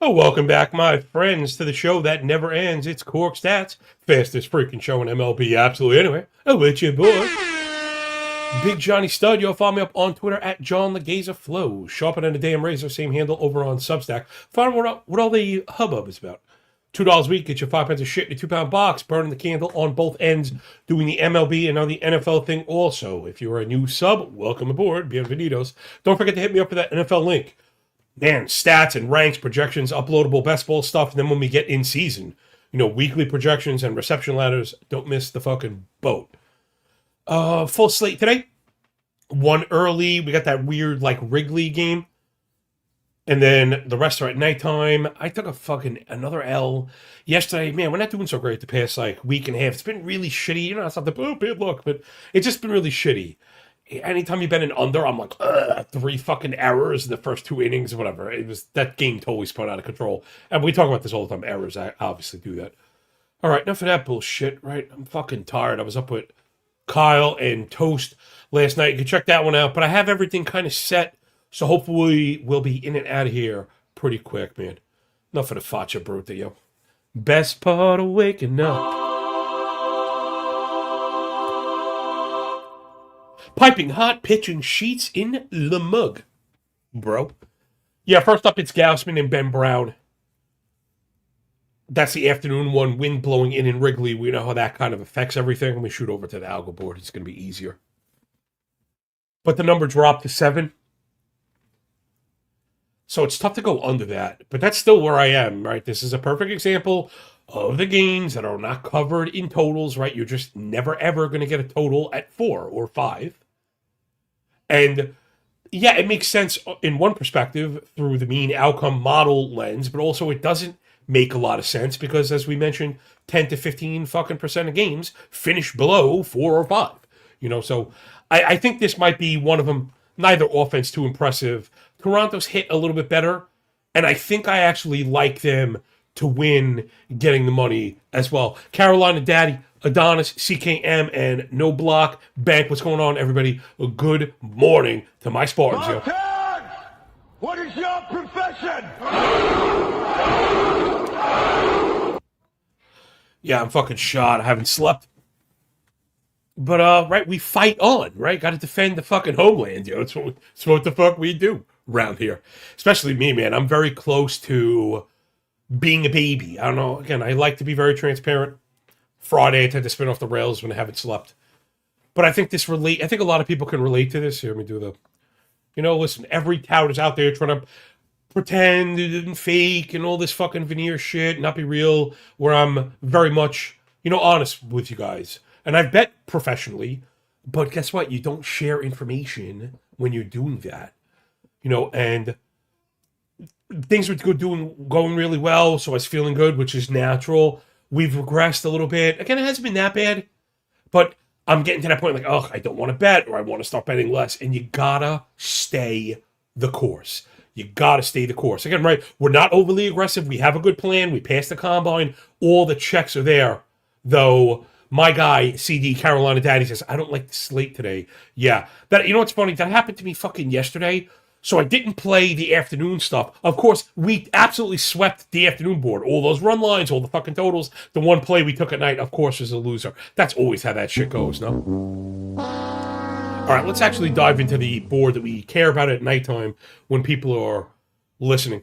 Oh, welcome back, my friends, to the show that never ends. It's Corked Stats, fastest freaking show in MLB, absolutely. Anyway, with your boy, Big Johnny Stud. You'll follow me up on Twitter at John Legaza Flow. Sharper than a damn razor, same handle over on Substack. Find out what all the hubbub is about. $2 a week, get your 5 pounds of shit in a 2 pound box, burning the candle on both ends, doing the MLB and now the NFL thing also. If you're a new sub, welcome aboard. Bienvenidos. Don't forget to hit me up for that NFL link. Man, stats and ranks, projections, uploadable best ball stuff. And then when we get in season, weekly projections and reception ladders. Don't miss the fucking boat. Full slate today. One early. We got that weird Wrigley game. And then the rest are at nighttime. I took another L yesterday. Man, we're not doing so great the past week and a half. It's been really shitty. It's not the bad luck, but it's just been really shitty. Anytime you've been in under, I'm like, 3 fucking errors in the first 2 innings or whatever. It was that game totally spun out of control. And we talk about this all the time. Errors, I obviously do that. All right, enough of that bullshit, right? I'm fucking tired. I was up with Kyle and Toast last night. You can check that one out. But I have everything kind of set, so hopefully we'll be in and out of here pretty quick, man. Enough of the Facha Bruta, yo. Best part of waking up. Piping hot pitching sheets in the mug, bro. Yeah, first up, it's Gausman and Ben Brown. That's the afternoon one. Wind blowing in Wrigley. We know how that kind of affects everything. Let me shoot over to the Algo board. It's going to be easier. But the number dropped to 7. So it's tough to go under that. But that's still where I am, right? This is a perfect example of the games that are not covered in totals, right? You're just never, ever going to get a total at 4 or 5. And yeah, it makes sense in one perspective through the mean outcome model lens, but also it doesn't make a lot of sense because, as we mentioned, 10 to 15 fucking percent of games finish below 4 or 5. So I think this might be one of them. Neither offense too impressive. Toronto's hit a little bit better, and I think I actually like them to win getting the money as well. Carolina Daddy, Adonis, CKM, and No Block Bank. What's going on, everybody? A good morning to my Spartans. Martin! What is your profession? Yeah, I'm fucking shot. I haven't slept. But, right, we fight on, right? Got to defend the fucking homeland, It's what the fuck we do around here. Especially me, man. I'm very close to being a baby. I don't know. Again, I like to be very transparent. Friday, I tend to spin off the rails when I haven't slept. But I think I think a lot of people can relate to this. Here, let me do listen, every tout is out there trying to pretend and fake and all this fucking veneer shit, not be real, where I'm very much, honest with you guys. And I've bet professionally, but guess what? You don't share information when you're doing that. And things were going really well, so I was feeling good, which is natural. We've regressed a little bit. Again, it hasn't been that bad, but I'm getting to that point I don't want to bet or I want to start betting less. And you gotta stay the course. You gotta stay the course. Again, right, we're not overly aggressive. We have a good plan. We passed the combine. All the checks are there. Though my guy, CD Carolina Daddy, says, I don't like the slate today. Yeah. What's funny? That happened to me fucking yesterday. So I didn't play the afternoon stuff. Of course, we absolutely swept the afternoon board. All those run lines, all the fucking totals. The one play we took at night, of course, was a loser. That's always how that shit goes, no? All right, let's actually dive into the board that we care about at nighttime when people are listening.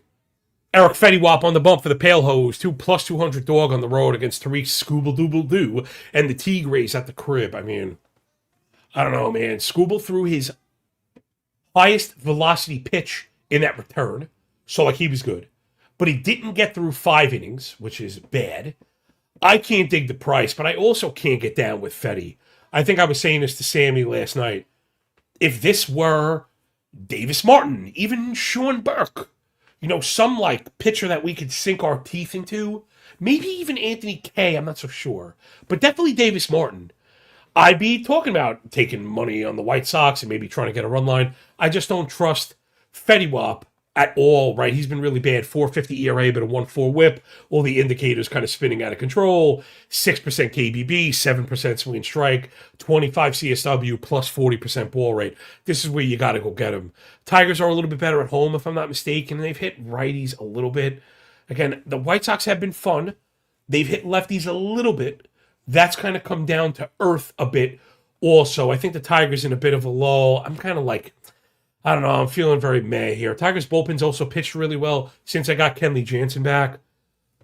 Eric Fetty-Wap on the bump for the Pale Hose. 2+200 dog on the road against Tariq Scooble-Dooble-Doo. And the Tigres at the crib. I mean, I don't know, man. Scooble threw his highest velocity pitch in that return. So, he was good. But he didn't get through 5 innings, which is bad. I can't dig the price, but I also can't get down with Fetty. I think I was saying this to Sammy last night. If this were Davis Martin, even Sean Burke, some pitcher that we could sink our teeth into, maybe even Anthony Kay, I'm not so sure. But definitely Davis Martin. I'd be talking about taking money on the White Sox and maybe trying to get a run line. I just don't trust Fetty-Wap at all, right? He's been really bad. 4.50 ERA, but a 1.4 whip. All the indicators kind of spinning out of control. 6% KBB, 7% swing and strike, 25 CSW, plus 40% ball rate. This is where you got to go get him. Tigers are a little bit better at home, if I'm not mistaken. They've hit righties a little bit. Again, the White Sox have been fun. They've hit lefties a little bit. That's kind of come down to earth a bit also. I think the Tigers in a bit of a lull. I'm kind of like, I don't know, I'm feeling very meh here. Tigers bullpen's also pitched really well since I got Kenley Jansen back.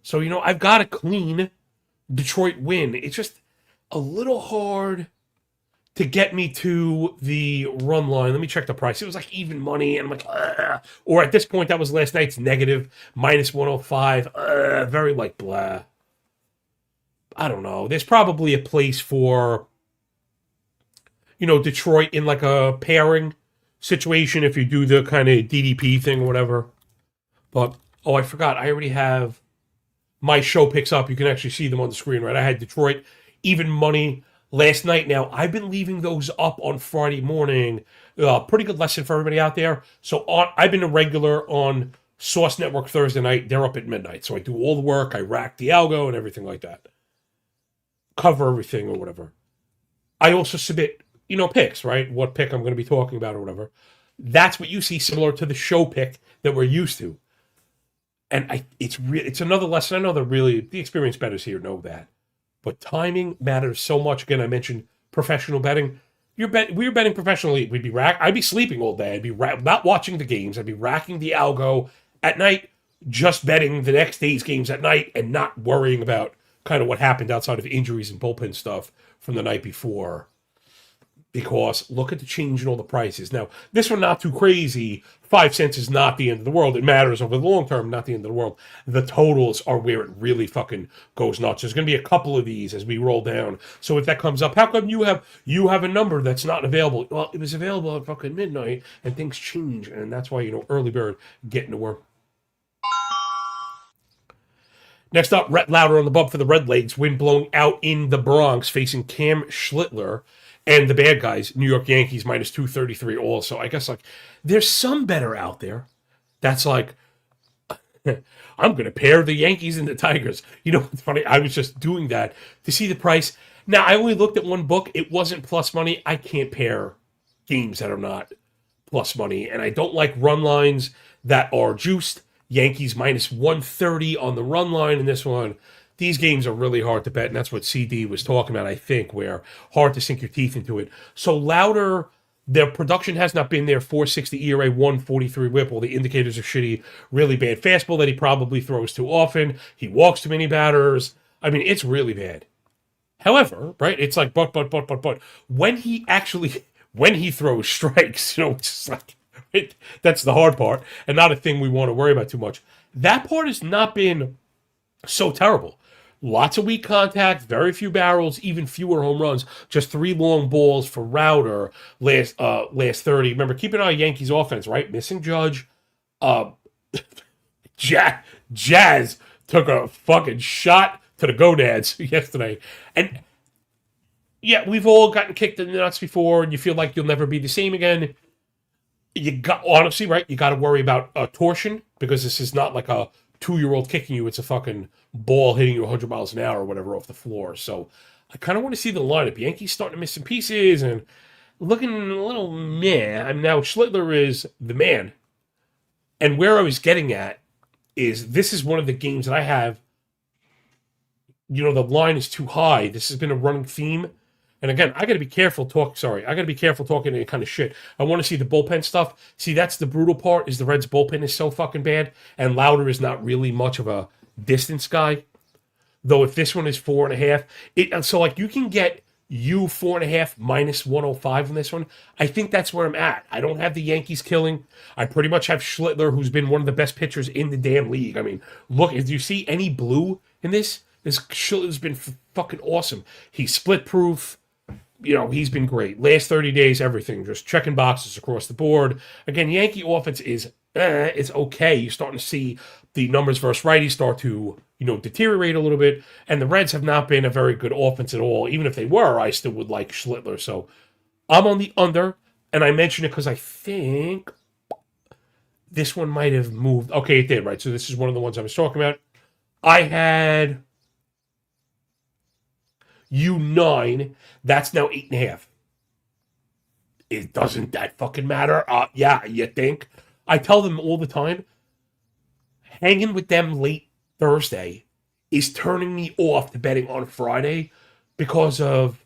So, I've got a clean Detroit win. It's just a little hard to get me to the run line. Let me check the price. It was like even money, and I'm like, ugh. Or at this point, that was last night's negative, minus 105. Very like blah. I don't know. There's probably a place for, Detroit in like a pairing situation if you do the kind of DDP thing or whatever. But, I forgot. I already have my show picks up. You can actually see them on the screen, right? I had Detroit even money last night. Now, I've been leaving those up on Friday morning. Pretty good lesson for everybody out there. So I've been a regular on Source Network Thursday night. They're up at midnight. So I do all the work. I rack the algo and everything like that. Cover everything or whatever. I also submit, picks, right? What pick I'm going to be talking about or whatever. That's what you see, similar to the show pick that we're used to. And it's another lesson. I know that really the experienced bettors here know that. But timing matters so much. Again, I mentioned professional betting. We were betting professionally. I'd be sleeping all day. I'd be not watching the games. I'd be racking the algo at night, just betting the next day's games at night and not worrying about kind of what happened outside of injuries and bullpen stuff from the night before. Because look at the change in all the prices. Now, this one not too crazy. 5 cents is not the end of the world. It matters over the long term, not the end of the world. The totals are where it really fucking goes nuts. There's going to be a couple of these as we roll down. So if that comes up, how come you have a number that's not available? Well, it was available at fucking midnight, and things change, and that's why early bird getting to work. Next up, Rhett Lauder on the bump for the Redlegs. Wind blowing out in the Bronx, facing Cam Schlittler. And the bad guys, New York Yankees, minus 233 also. I guess, there's some better out there that's like, I'm going to pair the Yankees and the Tigers. It's funny. I was just doing that to see the price. Now, I only looked at one book. It wasn't plus money. I can't pair games that are not plus money. And I don't like run lines that are juiced. Yankees minus 130 on the run line in this one. These games are really hard to bet, and that's what CD was talking about, I think, where hard to sink your teeth into it. So Lauder, their production has not been there. 460 ERA, 143 whip. All the indicators are shitty. Really bad fastball that he probably throws too often. He walks too many batters. I mean, it's really bad. However, right, it's like but. When he throws strikes, it's like, that's the hard part, and not a thing we want to worry about too much. That part has not been so terrible. Lots of weak contact, very few barrels, even fewer home runs. Just 3 long balls for Router last 30. Remember, keep an eye on Yankees offense, right? Missing Judge. Jazz took a fucking shot to the gonads yesterday. And yeah, we've all gotten kicked in the nuts before, and you feel like you'll never be the same again. Honestly, right? You got to worry about torsion, because this is not like a 2-year-old kicking you. It's a fucking ball hitting you 100 miles an hour or whatever off the floor. So I kind of want to see the lineup. Yankees starting to miss some pieces and looking a little meh. I mean, now Schlittler is the man. And where I was getting at is this is one of the games that I have, the line is too high. This has been a running theme. And again, I got to be careful talking any kind of shit. I want to see the bullpen stuff. See, that's the brutal part, is the Reds' bullpen is so fucking bad, and Lauder is not really much of a distance guy. Though if this one is 4.5, so you can get 4.5 minus 105 on this one. I think that's where I'm at. I don't have the Yankees killing. I pretty much have Schlittler, who's been one of the best pitchers in the damn league. I mean, look, if you see any blue in this Schlittler's been fucking awesome. He's split proof. He's been great. Last 30 days, everything. Just checking boxes across the board. Again, Yankee offense is, it's okay. You're starting to see the numbers versus righties start to, deteriorate a little bit. And the Reds have not been a very good offense at all. Even if they were, I still would like Schlittler. So I'm on the under. And I mention it because I think this one might have moved. Okay, it did, right? So this is one of the ones I was talking about. I had U9, that's now 8.5. It doesn't that fucking matter? Yeah, you think? I tell them all the time, hanging with them late Thursday is turning me off to betting on Friday because of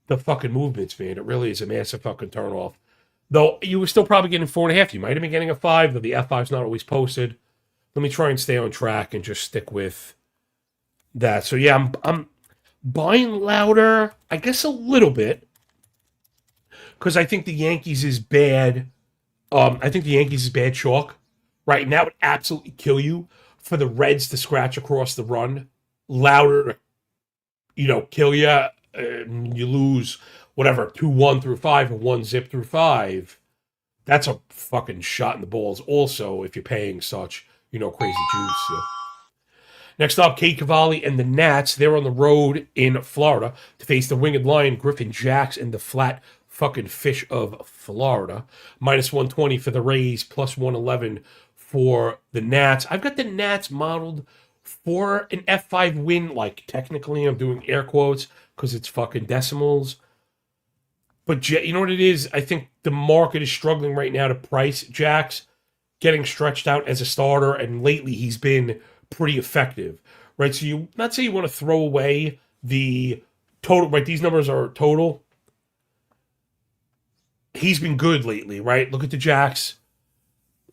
the fucking movements, man. It really is a massive fucking turnoff. Though you were still probably getting 4.5. You might have been getting a 5, though the F5's not always posted. Let me try and stay on track and just stick with that. So yeah, I'm buying louder, I guess a little bit, because I think the Yankees is bad. I think the Yankees is bad chalk, right? And that would absolutely kill you for the Reds to scratch across the run. Louder, kill you. You lose whatever 2-1 through 5 or 1-0 through 5. That's a fucking shot in the balls. Also, if you're paying such, crazy juice. Yeah. Next up, Kate Cavalli and the Nats. They're on the road in Florida to face the Winged Lion, Griffin Jacks, and the flat fucking fish of Florida. Minus 120 for the Rays, plus 111 for the Nats. I've got the Nats modeled for an F5 win. Like, technically, I'm doing air quotes because it's fucking decimals. But you know what it is? I think the market is struggling right now to price Jacks getting stretched out as a starter, and lately he's been pretty effective, right? So you not say you want to throw away the total, right? These numbers are total. He's been good lately, right? Look at the Jacks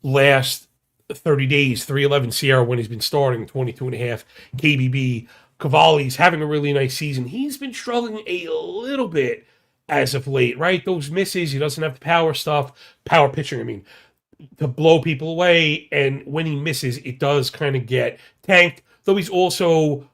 last 30 days, 311 Sierra when he's been starting, 22.5 KBB. Cavalli's having a really nice season. He's been struggling a little bit as of late, right? Those misses, he doesn't have the power pitching, to blow people away, and when he misses, it does kind of get tanked, though he's also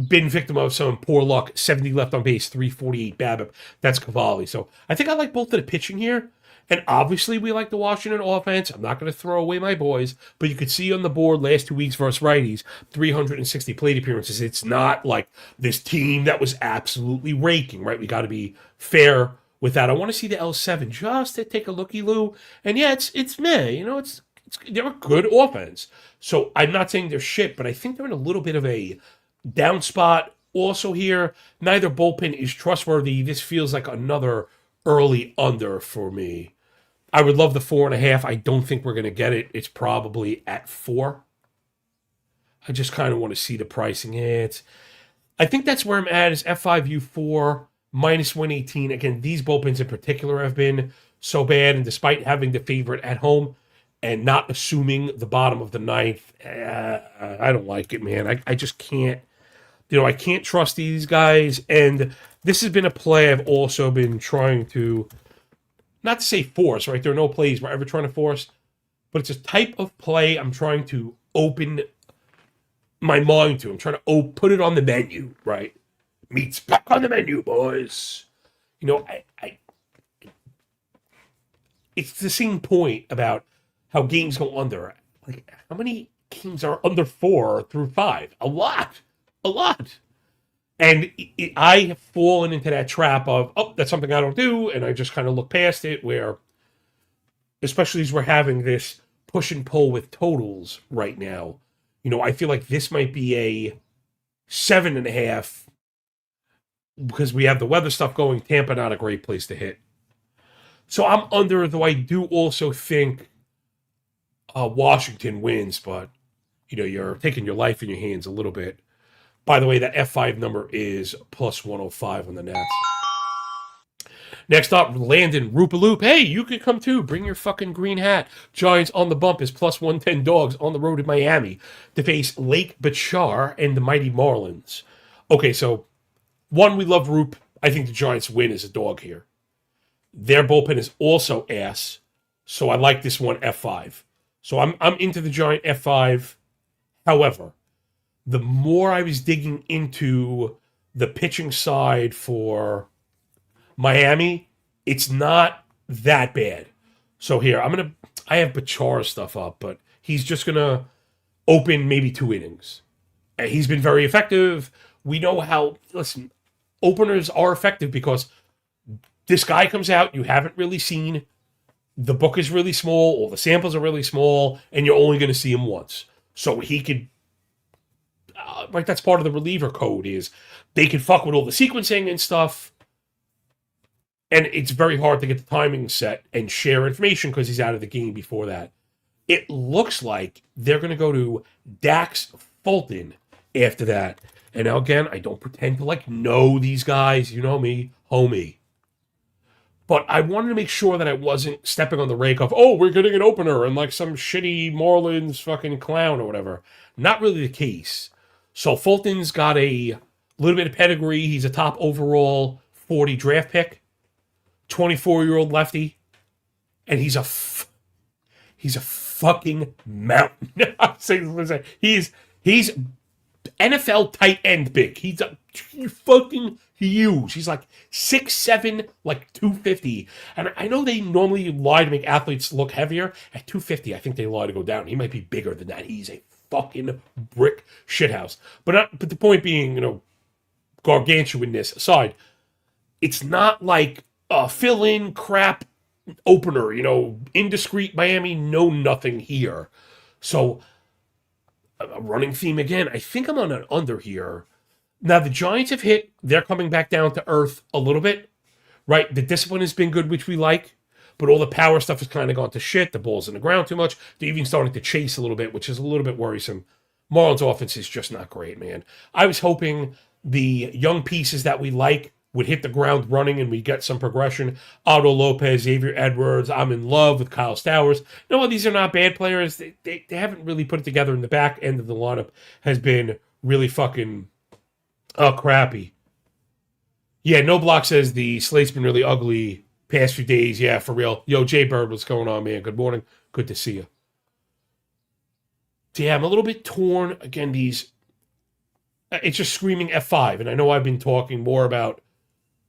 been victim of some poor luck. 70 left on base, 348 BABIP. That's Cavalli. So I think I like both of the pitching here, and obviously we like the Washington offense. I'm not going to throw away my boys, but you could see on the board last 2 weeks versus righties, 360 plate appearances. It's not like this team that was absolutely raking, right? We got to be fair with that. I want to see the L7 just to take a looky-loo. And yeah, it's meh. They're a good offense. So I'm not saying they're shit, but I think they're in a little bit of a down spot. Also here, neither bullpen is trustworthy. This feels like another early under for me. I would love the 4.5. I don't think we're going to get it. It's probably at 4. I just kind of want to see the pricing. I think that's where I'm at is F5U4. Minus 118. Again, these bullpens in particular have been so bad, and despite having the favorite at home and not assuming the bottom of the ninth, I don't like it, man. I just can't, I can't trust these guys, and this has been a play I've also been trying to, not to say force, right? There are no plays we're ever trying to force, but it's a type of play I'm trying to open my mind to. I'm trying to put it on the menu, right? Meat's back on the menu, boys. It's the same point about how games go under. Like, how many games are under 4 through 5? A lot. And I have fallen into that trap of, that's something I don't do, and I just kind of look past it, where, especially as we're having this push and pull with totals right now, I feel like this might be a 7.5, because we have the weather stuff going. Tampa, not a great place to hit. So I'm under, though I do also think Washington wins, but, you're taking your life in your hands a little bit. By the way, that F5 number is plus 105 on the Nats. Next up, Landon Rupaloop. Hey, you could come too. Bring your fucking green hat. Giants on the bump is plus 110 dogs on the road in Miami to face Lake Bachar and the mighty Marlins. Okay, so one, we love Roop. I think the Giants win as a dog here. Their bullpen is also ass, so I like this one F5. So I'm into the Giant F5. However, the more I was digging into the pitching side for Miami, it's not that bad. So here, I have Bachar stuff up, but he's just going to open maybe 2 innings. He's been very effective. We know how, listen, openers are effective because this guy comes out you haven't really seen. The book is really small, or the samples are really small, and you're only going to see him once. So he could, right, that's part of the reliever code, is they can fuck with all the sequencing and stuff. And it's very hard to get the timing set and share information because he's out of the game before that. It looks like they're going to go to Dax Fulton after that. And now again, I don't pretend to like know these guys. You know me, homie. But I wanted to make sure that I wasn't stepping on the rake of, oh, we're getting an opener and like some shitty Marlins fucking clown or whatever. Not really the case. So Fulton's got a little bit of pedigree. He's a top overall 40 draft pick, 24-year-old lefty, and he's a fucking mountain. He's NFL tight end big. He's fucking huge. He's like 6'7", like 250. And I know they normally lie to make athletes look heavier. At 250, I think they lie to go down. He might be bigger than that. He's a fucking brick shithouse. But the point being, gargantuanness aside, it's not like a fill-in crap opener, indiscreet Miami, no nothing here. So a running theme again. I think I'm on an under here. Now the Giants have hit. They're coming back down to earth a little bit, right? The discipline has been good, which we like, but all the power stuff has kind of gone to shit. The ball's in the ground too much. They're even starting to chase a little bit, which is a little bit worrisome. Marlins offense is just not great, man. I was hoping the young pieces that we like would hit the ground running and we get some progression. Otto Lopez, Xavier Edwards. I'm in love with Kyle Stowers. No, these are not bad players. They haven't really put it together in the back end of the lineup. Has been really fucking crappy. Yeah, No Block says the slate's been really ugly past few days. Yeah, for real. Yo, Jay Bird, what's going on, man? Good morning. Good to see you. Yeah, I'm a little bit torn. Again, it's just screaming F5. And I know I've been talking more about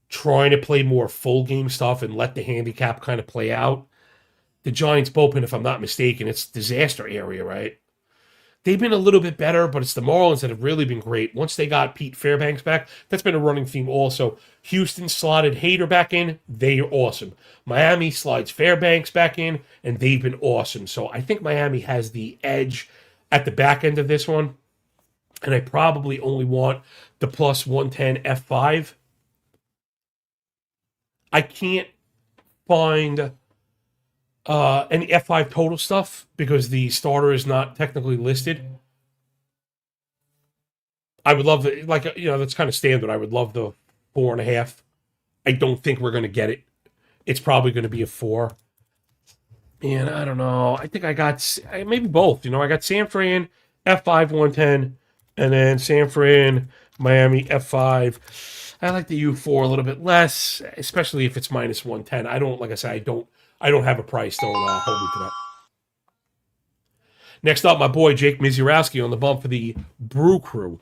trying to play more full game stuff and let the handicap kind of play out. The Giants bullpen, if I'm not mistaken, it's disaster area, right? They've been a little bit better, but it's the Marlins that have really been great. Once they got Pete Fairbanks back, that's been a running theme also. Houston slotted Hader back in. They are awesome. Miami slides Fairbanks back in, and they've been awesome. So I think Miami has the edge at the back end of this one. And I probably only want the plus 110 F5. I can't find any F5 total stuff because the starter is not technically listed. I would love it, that's kind of standard. I would love the 4.5. I don't think we're going to get it. It's probably going to be a 4. And I don't know. I think I got maybe both. I got San Fran, F5 110, and then San Fran, Miami, F5. I like the U4 a little bit less, especially if it's minus 110. I don't have a price. Don't hold me to that. Next up, my boy Jake Mizurowski on the bump for the Brew Crew.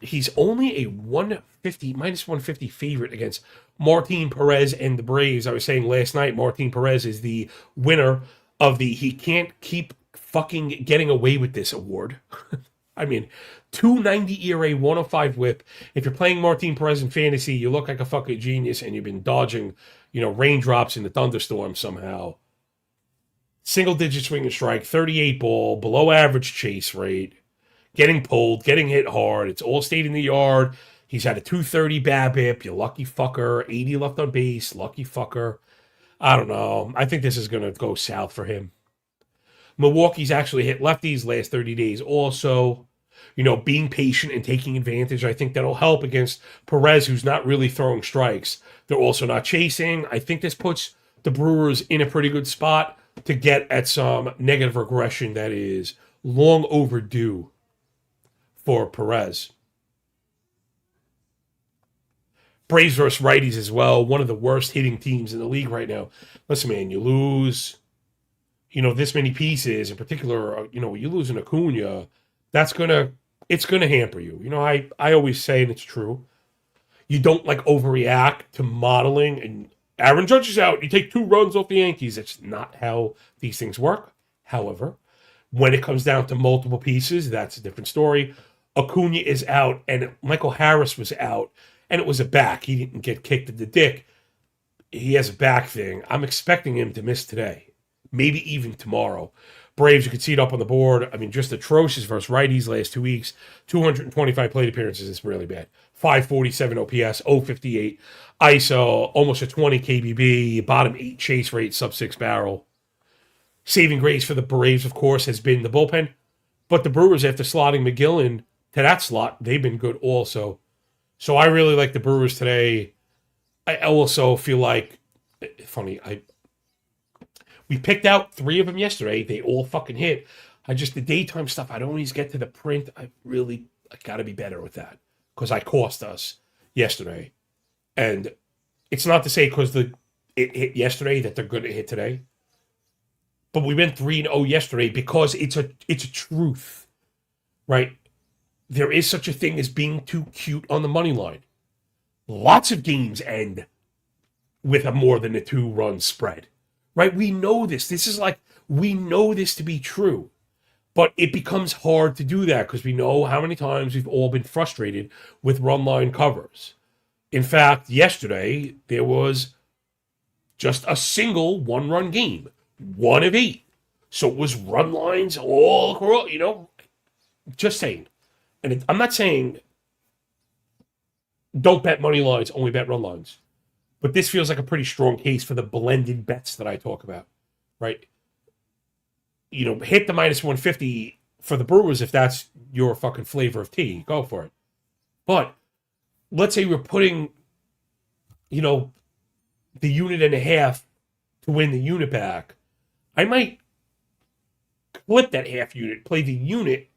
He's only a minus 150 favorite against Martin Perez and the Braves. I was saying last night, Martin Perez is the winner of the he can't keep fucking getting away with this award. I mean, 290 ERA, 105 whip. If you're playing Martin Perez in fantasy, you look like a fucking genius and you've been dodging, raindrops in the thunderstorm somehow. Single-digit swing and strike, 38 ball, below average chase rate, getting pulled, getting hit hard. It's all stayed in the yard. He's had a 230 BABIP, you lucky fucker. 80 left on base, lucky fucker. I don't know. I think this is going to go south for him. Milwaukee's actually hit lefties last 30 days also. Being patient and taking advantage, I think that'll help against Perez, who's not really throwing strikes. They're also not chasing. I think this puts the Brewers in a pretty good spot to get at some negative regression that is long overdue for Perez. Braves versus righties as well. One of the worst hitting teams in the league right now. Listen, man, you lose, this many pieces. In particular, you lose an Acuna. It's going to hamper you. I always say, and it's true, you don't overreact to modeling. And Aaron Judge is out. You take 2 runs off the Yankees. It's not how these things work. However, when it comes down to multiple pieces, that's a different story. Acuna is out, and Michael Harris was out, and it was a back. He didn't get kicked in the dick. He has a back thing. I'm expecting him to miss today, maybe even tomorrow. Braves, you can see it up on the board. I mean, just atrocious versus righties last 2 weeks. 225 plate appearances is really bad. 547 OPS, 058 ISO, almost a 20 KBB, bottom 8 chase rate, sub 6 barrel. Saving grace for the Braves, of course, has been the bullpen. But the Brewers, after slotting McGillen to that slot, they've been good also. So I really like the Brewers today. I also feel like, funny, we picked out 3 of them yesterday. They all fucking hit. The daytime stuff, I don't always get to the print. I got to be better with that because I cost us yesterday. And it's not to say because it hit yesterday that they're going to hit today. But we went 3-0 yesterday because it's a truth, right? There is such a thing as being too cute on the money line. Lots of games end with a more than a 2-run spread, right? We know this. We know this to be true. But it becomes hard to do that because we know how many times we've all been frustrated with run line covers. In fact, yesterday, there was just a single 1-run game, 1 of 8. So it was run lines all across, just saying. And I'm not saying don't bet money lines, only bet run lines. But this feels like a pretty strong case for the blended bets that I talk about, right? Hit the minus 150 for the Brewers if that's your fucking flavor of tea. Go for it. But let's say we're putting, the unit and a half to win the unit back. I might flip that half unit, play the unit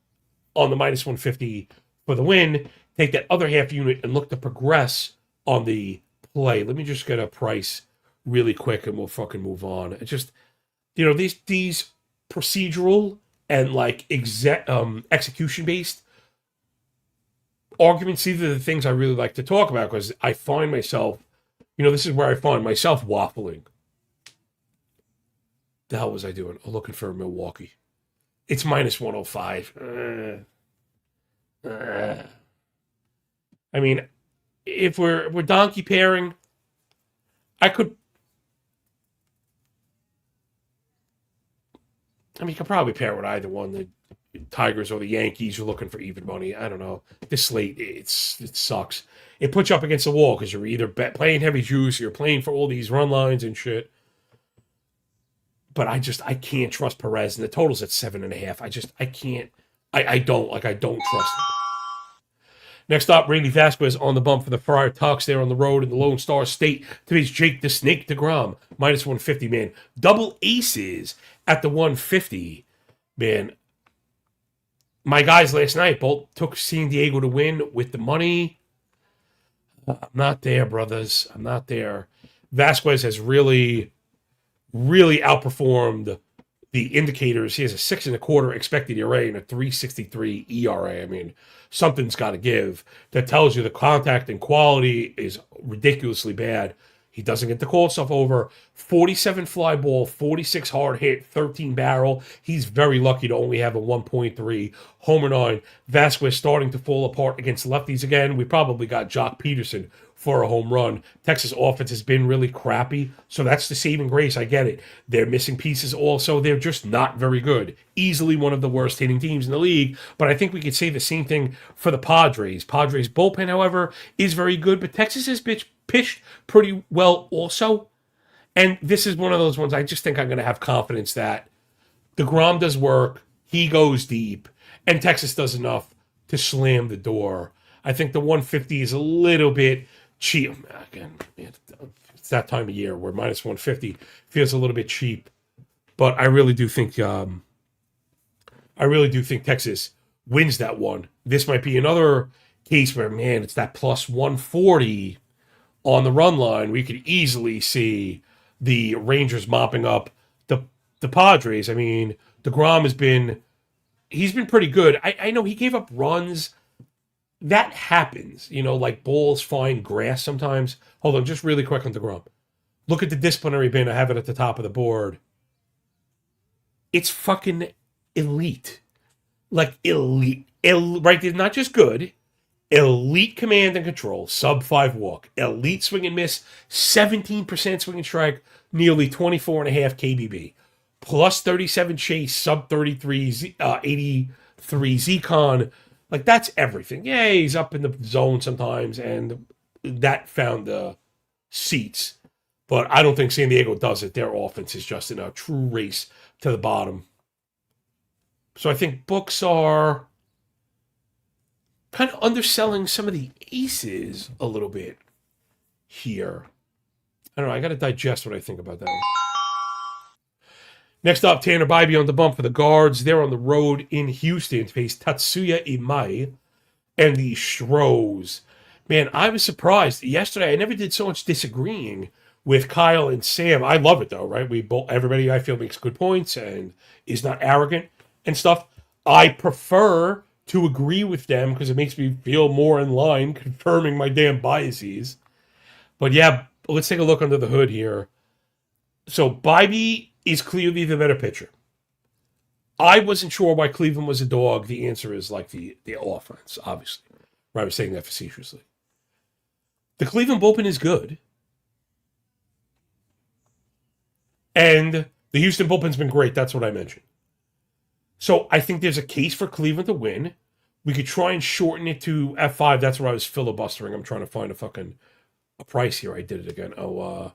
on the minus 150 for the win, take that other half unit and look to progress on the play. Let me just get a price really quick and we'll fucking move on. It's just, these procedural and execution based arguments, these are the things I really like to talk about because I find myself, this is where I find myself waffling. The hell was I doing? I'm looking for Milwaukee. It's minus 105. I mean, if we're donkey pairing, you could probably pair with either one. The Tigers or the Yankees. You're looking for even money. I don't know. This slate, it sucks. It puts you up against the wall because you're either playing heavy juice, or you're playing for all these run lines and shit. But I can't trust Perez, and the total's at 7.5. I can't. I don't trust him. Next up, Randy Vasquez on the bump for the Friar Tucks there on the road in the Lone Star State to face Jake the Snake DeGrom. Minus 150, man. Double aces at the 150, man. My guys last night both took San Diego to win with the money. I'm not there, brothers. I'm not there. Vasquez has really, really outperformed the indicators. He has a 6.25 expected ERA and a 3.63 ERA. I mean, something's got to give. That tells you the contact and quality is ridiculously bad. He doesn't get the call stuff over. 47 fly ball, 46 hard hit, 13 barrel. He's very lucky to only have a 1.3 homer 9. Vasquez starting to fall apart against lefties again. We probably got Jock Peterson for a home run. Texas offense has been really crappy, so that's the saving grace. I get it. They're missing pieces also. They're just not very good. Easily one of the worst hitting teams in the league, but I think we could say the same thing for the Padres. Padres bullpen, however, is very good, but Texas has pitched pretty well also. And this is one of those ones I just think I'm going to have confidence that DeGrom does work, he goes deep, and Texas does enough to slam the door. I think the 150 is a little bit cheap. Again, it's that time of year where minus 150 feels a little bit cheap. But I really do think Texas wins that one. This might be another case where, man, it's that plus 140 on the run line. We could easily see the Rangers mopping up the Padres. I mean, DeGrom he's been pretty good. I know he gave up runs. That happens, like balls find grass sometimes. Hold on, just really quick on DeGrom. Look at the disciplinary bin. I have it at the top of the board. It's fucking elite. Like elite. Right? It's not just good. Elite command and control. Sub 5 walk. Elite swing and miss. 17% swing and strike. Nearly 24.5 KBB. Plus 37 chase. Sub 33. 83 Z-Con. Like, that's everything. Yeah, he's up in the zone sometimes, and that found the seats. But I don't think San Diego does it. Their offense is just in a true race to the bottom. So I think books are kind of underselling some of the aces a little bit here. I don't know. I got to digest what I think about that one. Next up, Tanner Bybee on the bump for the Guards. They're on the road in Houston to face Tatsuya Imai and the Stros. Man, I was surprised. Yesterday, I never did so much disagreeing with Kyle and Sam. I love it, though, right? Everybody, I feel, makes good points and is not arrogant and stuff. I prefer to agree with them because it makes me feel more in line, confirming my damn biases. But yeah, let's take a look under the hood here. So Bybee is clearly the better pitcher. I wasn't sure why Cleveland was a dog. The answer is like the offense, obviously. Right, I was saying that facetiously. The Cleveland bullpen is good. And the Houston bullpen's been great. That's what I mentioned. So I think there's a case for Cleveland to win. We could try and shorten it to F5. That's where I was filibustering. I'm trying to find a price here. I did it again. All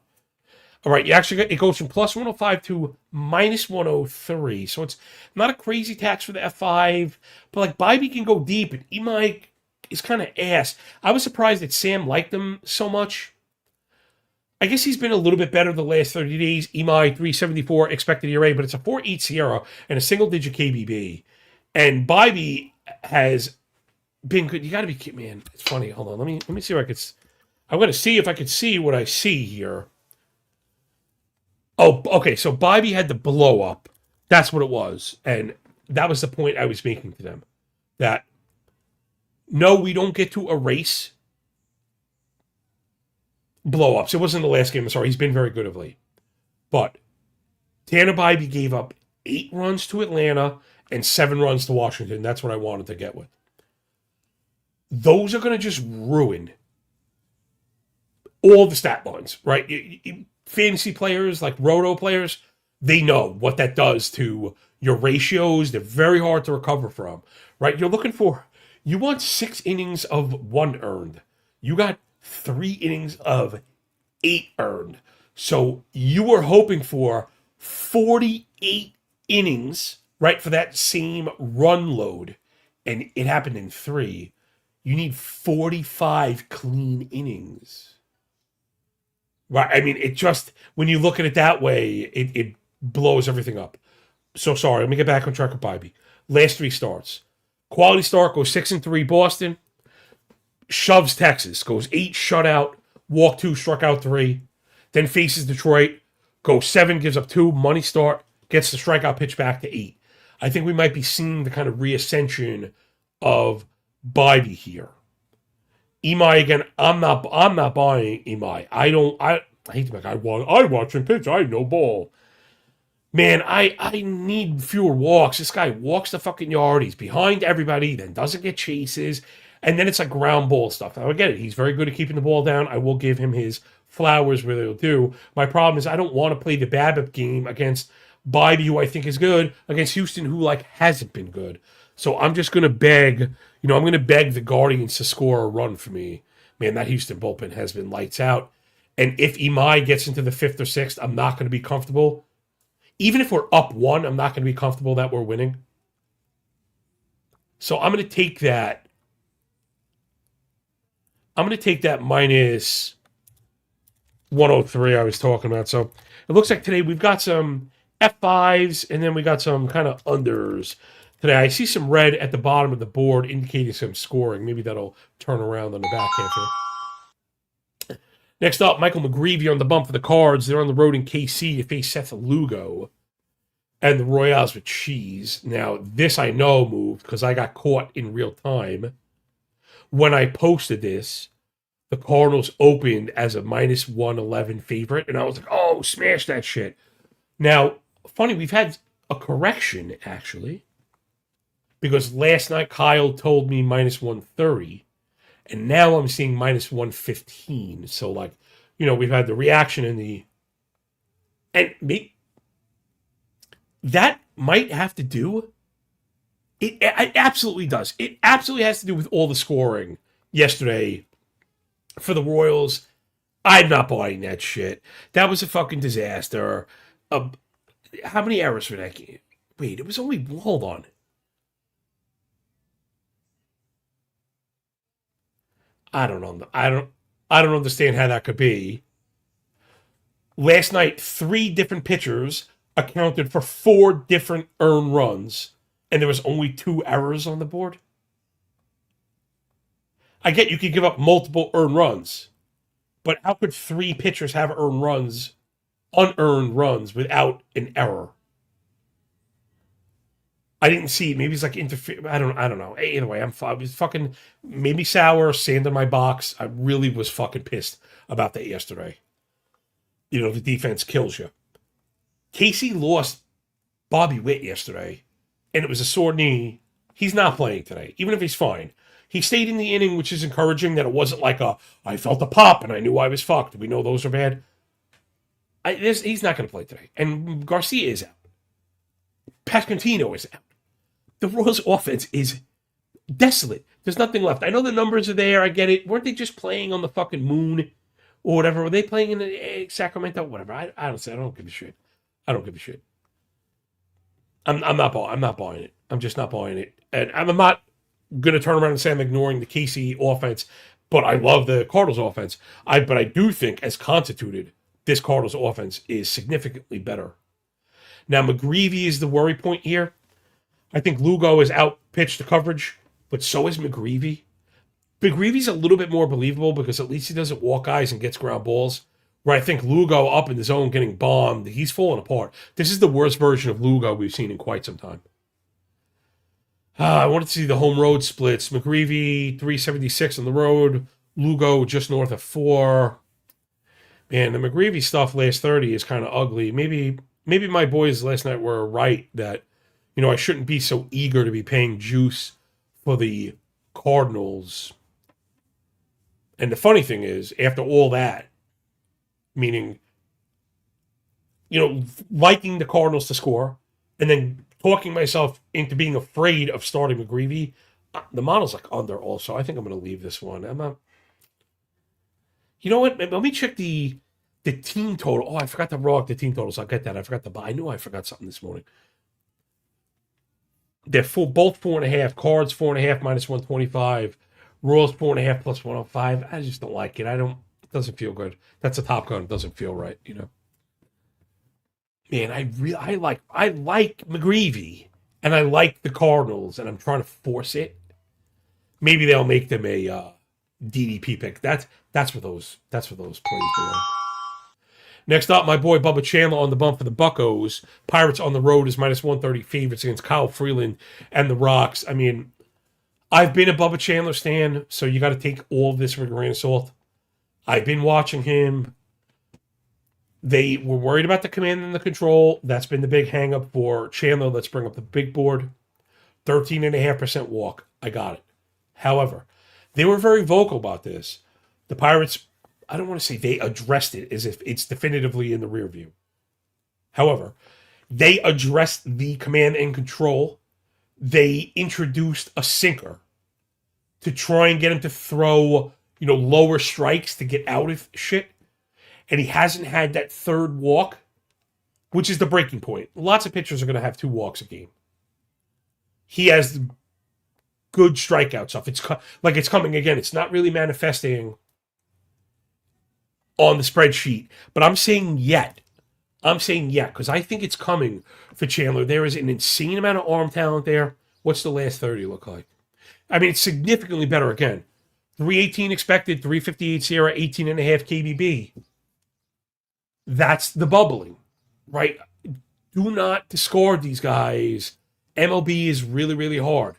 right, it goes from plus 105 to minus 103. So it's not a crazy tax for the F5, but like Bybee can go deep, and Imai is kind of ass. I was surprised that Sam liked him so much. I guess he's been a little bit better the last 30 days. Imai 374 expected ERA, but it's a 4.8 Sierra and a single-digit KBB. And Bybee has been good. You got to be kidding, man. It's funny. Hold on, let me see if I could. I'm going to see if I could see what I see here. Oh, okay, so Bybee had the blow up. That's what it was. And that was the point I was making to them. That, no, we don't get to erase blow ups. It wasn't the last game, I'm sorry. He's been very good of late. But Tanner Bybee gave up 8 runs to Atlanta and 7 runs to Washington. That's what I wanted to get with. Those are going to just ruin all the stat lines, right? Fantasy players, like roto players, they know what that does to your ratios. They're very hard to recover from, right? You want 6 innings of 1 earned. You got 3 innings of 8 earned. So you were hoping for 48 innings, right, for that same run load, and it happened in 3. You need 45 clean innings. Right, I mean, it just, when you look at it that way, it blows everything up. So sorry, let me get back on track with Bybee. Last 3 starts. Quality start, goes 6-3 Boston. Shoves Texas, goes 8 shutout, walk 2, struck out 3. Then faces Detroit, goes 7, gives up 2, money start, gets the strikeout pitch back to 8. I think we might be seeing the kind of reascension of Bybee here. Imai again. I'm not buying Imai. I hate to make. I watch him pitch. I know ball. Man, I need fewer walks. This guy walks the fucking yard. He's behind everybody, then doesn't get chases, and then it's like ground ball stuff. Now I get it. He's very good at keeping the ball down. I will give him his flowers where they'll do. My problem is I don't want to play the BABIP game against Bybee, who I think is good, against Houston, who like hasn't been good. So I'm just gonna beg. I'm going to beg the Guardians to score a run for me. Man, that Houston bullpen has been lights out. And if Imai gets into the 5th or 6th, I'm not going to be comfortable. Even if we're up 1, I'm not going to be comfortable that we're winning. So I'm going to take that. I'm going to take that minus 103 I was talking about. So it looks like today we've got some F5s and then we got some kind of unders. Today, I see some red at the bottom of the board indicating some scoring. Maybe that'll turn around on the back half here. Next up, Michael McGreevy on the bump for the Cards. They're on the road in KC to face Seth Lugo and the Royals with cheese. Now, this I know moved because I got caught in real time. When I posted this, the Cardinals opened as a minus 111 favorite, and I was like, oh, smash that shit. Now, funny, we've had a correction, actually. Because last night Kyle told me minus 130, and now I'm seeing minus 115. So, like, we've had the reaction in the... And that might have to do... It absolutely does. It absolutely has to do with all the scoring yesterday for the Royals. I'm not buying that shit. That was a fucking disaster. How many errors for that game? Wait, it was only... Hold on. I don't know. I don't understand how that could be. Last night, 3 different pitchers accounted for 4 different earned runs, and there was only 2 errors on the board. I get you could give up multiple earned runs, but how could 3 pitchers have unearned runs without an error? I didn't see it. Maybe it's like interfere. I don't know. Either way, I was fucking made me sour, sand in my box. I really was fucking pissed about that yesterday. You know, the defense kills you. Casey lost Bobby Witt yesterday, and it was a sore knee. He's not playing today, even if he's fine. He stayed in the inning, which is encouraging that it wasn't like I felt a pop and I knew I was fucked. We know those are bad. He's not going to play today. And Garcia is out. Pasquantino is out. The Royals' offense is desolate. There's nothing left. I know the numbers are there. I get it. Weren't they just playing on the fucking moon or whatever? Were they playing in Sacramento? Whatever. I don't give a shit. I don't give a shit. I'm not buying it. I'm just not buying it. And I'm not going to turn around and say I'm ignoring the Casey offense, but I love the Cardinals offense. But I do think, as constituted, this Cardinals offense is significantly better. Now, McGreevy is the worry point here. I think Lugo is out-pitched the coverage, but so is McGreevy. McGreevy's a little bit more believable because at least he doesn't walk guys and gets ground balls. Where I think Lugo up in the zone getting bombed, he's falling apart. This is the worst version of Lugo we've seen in quite some time. I wanted to see the home road splits. McGreevy, 376 on the road. Lugo just north of 4. Man, the McGreevy stuff last 30 is kind of ugly. Maybe my boys last night were right that, you know, I shouldn't be so eager to be paying juice for the Cardinals. And the funny thing is, after all that, meaning, you know, liking the Cardinals to score and then talking myself into being afraid of starting McGreevy, the model's like under also. I think I'm going to leave this one. I'm not. You know what? Let me check the team total. Oh, I forgot to log the team totals. I'll get that. I forgot to buy. I knew I forgot something this morning. They're both 4.5. Cards 4.5 minus 125. Royals 4.5 plus 105. I just don't like it. It doesn't feel good. That's a Top Gun. It doesn't feel right, you know. Man, I like McGreevy and I like the Cardinals, and I'm trying to force it. Maybe they'll make them a DDP pick. That's where those plays belong. Next up, my boy Bubba Chandler on the bump for the Buccos. Pirates on the road is minus 130 favorites against Kyle Freeland and the Rocks. I mean, I've been a Bubba Chandler stan, so you got to take all of this with a grain of salt. I've been watching him. They were worried about the command and the control. That's been the big hang-up for Chandler. Let's bring up the big board. 13.5% walk. I got it. However, they were very vocal about this. The Pirates, I don't want to say they addressed it as if it's definitively in the rear view. However, they addressed the command and control. They introduced a sinker to try and get him to throw, you know, lower strikes to get out of shit. And he hasn't had that third walk, which is the breaking point. Lots of pitchers are going to have 2 walks a game. He has good strikeout stuff. It's coming again. It's not really manifesting on the spreadsheet, but I'm saying yet because I think it's coming for Chandler. There is an insane amount of arm talent there. What's the last 30 look like? I mean, it's significantly better again. 318 expected, 358 Sierra, 18.5 KBB. That's the bubbling, right? Do not discard these guys. MLB is really, really hard.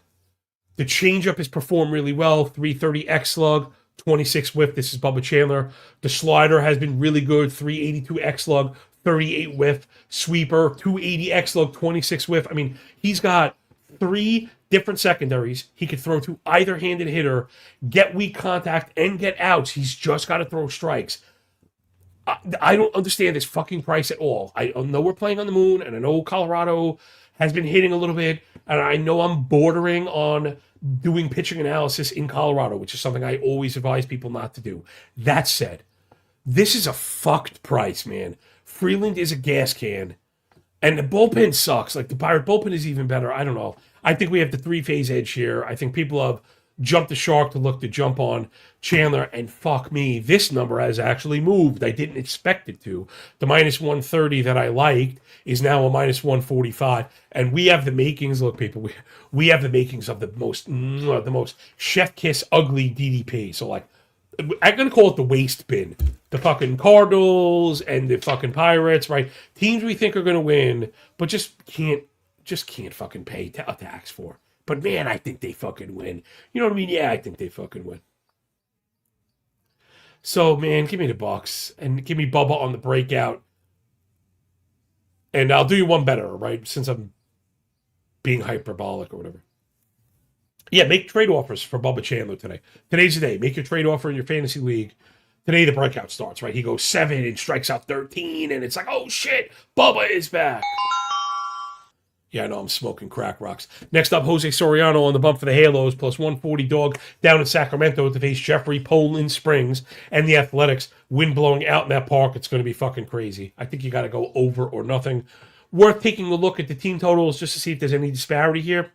The changeup has performed really well. 330 X slug, 26 whiff. This is Bubba Chandler. The slider has been really good. 382 X slug, 38 whiff. Sweeper, 280 X slug, 26 whiff. I mean, he's got 3 different secondaries. He could throw to either handed hitter, get weak contact, and get outs. He's just got to throw strikes. I don't understand this fucking price at all. I know we're playing on the moon, and I know Colorado has been hitting a little bit, and I know I'm bordering on doing pitching analysis in Colorado, which is something I always advise people not to do. That said, this is a fucked price, man. Freeland is a gas can, and the bullpen sucks. Like, the Pirate bullpen is even better. I don't know. I think we have the 3-phase edge here. I think people have jumped the shark to look to jump on Chandler, and fuck me, this number has actually moved. I didn't expect it to. The minus 130 that I liked is now a minus 145, and we have the makings. Look, people, we have the makings of the most chef kiss ugly DDP. So like, I'm gonna call it the waste bin. The fucking Cardinals and the fucking Pirates, right? Teams we think are gonna win, but just can't fucking pay a tax for. But man, I think they fucking win. You know what I mean? Yeah, I think they fucking win. So man, give me the Bucks and give me Bubba on the breakout. And I'll do you one better, right? Since I'm being hyperbolic or whatever. Yeah, make trade offers for Bubba Chandler today. Today's the day. Make your trade offer in your fantasy league. Today the breakout starts, right? He goes 7 and strikes out 13, and it's like, oh shit, Bubba is back. Yeah, I know I'm smoking crack rocks. Next up, Jose Soriano on the bump for the Halos, plus 140 dog down in Sacramento to face Jeffrey Poland Springs and the Athletics. Wind blowing out in that park. It's going to be fucking crazy. I think you got to go over or nothing. Worth taking a look at the team totals just to see if there's any disparity here.